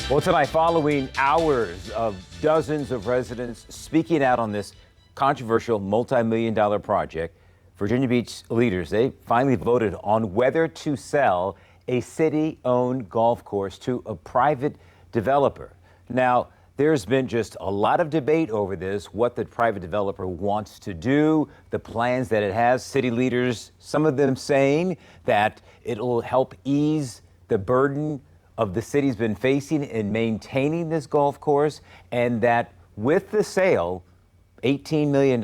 Well, tonight, following hours of dozens of residents speaking out on this controversial multi-million-dollar project, Virginia Beach leaders, they finally voted on whether to sell a city-owned golf course to a private developer. Now, there's been just a lot of debate over this, what the private developer wants to do, the plans that it has. City leaders, some of them saying that it'll help ease the burden of the city's been facing in maintaining this golf course, and that with the sale, $18 million,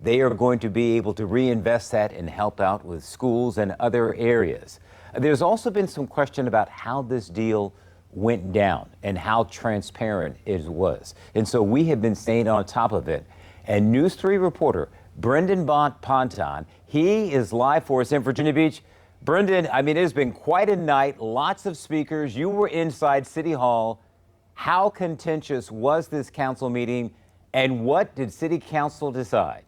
they are going to be able to reinvest that and help out with schools and other areas. There's also been some question about how this deal went down and how transparent it was. And so we have been staying on top of it. And News 3 reporter Brendan Ponton, he is live for us in Virginia Beach. Brendan, I mean, it has been quite a night, lots of speakers. You were inside City Hall. How contentious was this council meeting, and what did City Council decide?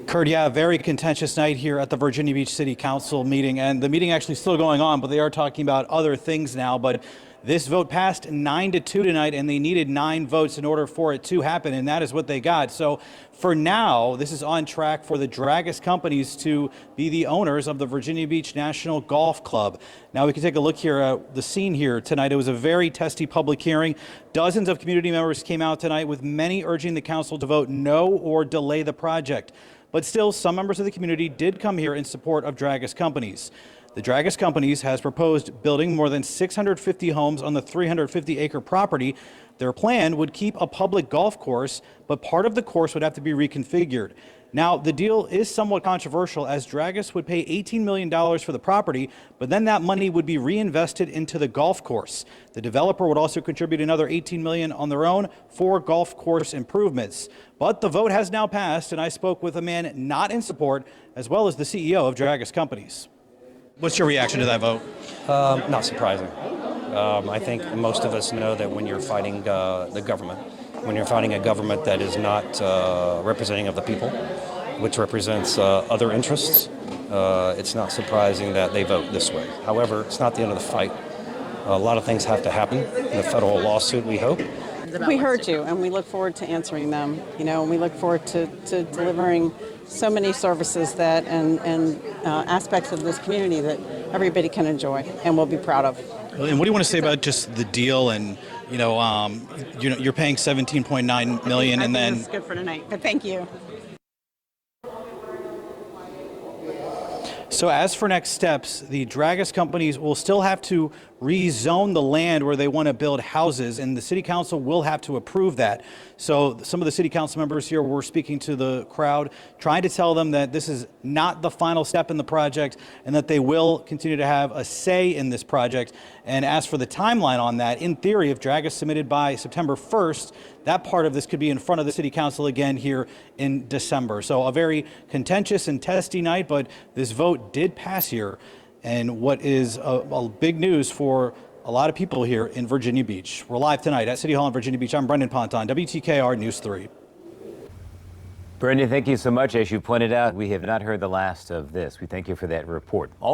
Kurt, yeah, very contentious night here at the Virginia Beach City Council meeting, and the meeting actually still going on, but they are talking about other things now. But this vote passed 9-2 tonight, and they needed 9 votes in order for it to happen, and that is what they got. So for now, this is on track for the Dragas Companies to be the owners of the Virginia Beach National Golf Club. Now we can take a look here at the scene here tonight. It was a very testy public hearing. Dozens of community members came out tonight, with many urging the council to vote no or delay the project. But still, some members of the community did come here in support of Dragas Companies. The Dragas Companies has proposed building more than 650 homes on the 350-acre property. Their plan would keep a public golf course, but part of the course would have to be reconfigured. Now, the deal is somewhat controversial, as Dragas would pay $18 million for the property, but then that money would be reinvested into the golf course. The developer would also contribute another $18 million on their own for golf course improvements. But the vote has now passed, and I spoke with a man not in support, as well as the CEO of Dragas Companies. What's your reaction to that vote? Not surprising. I think most of us know that when you're fighting the government, when you're fighting a government that is not representing of the people, which represents other interests, it's not surprising that they vote this way. However, it's not the end of the fight. A lot of things have to happen in a federal lawsuit, we hope. We heard you, and we look forward to answering them. And we look forward to delivering so many services that and aspects of this community that everybody can enjoy and will be proud of. And what do you want to say about just the deal? And you're paying $17.9 million, and then it's good for tonight. But thank you. So as for next steps, the Dragas Companies will still have to rezone the land where they want to build houses, and the City Council will have to approve that. So some of the City Council members here were speaking to the crowd, trying to tell them that this is not the final step in the project and that they will continue to have a say in this project. And as for the timeline on that, in theory, if Dragas submitted by September 1st, that part of this could be in front of the City Council again here in December. So a very contentious and testy night, but this vote did pass here. And what is a big news for a lot of people here in Virginia Beach. We're live tonight at City Hall in Virginia Beach. I'm Brendan Ponton, WTKR News 3. Brendan, thank you so much. As you pointed out, we have not heard the last of this. We thank you for that report. Also,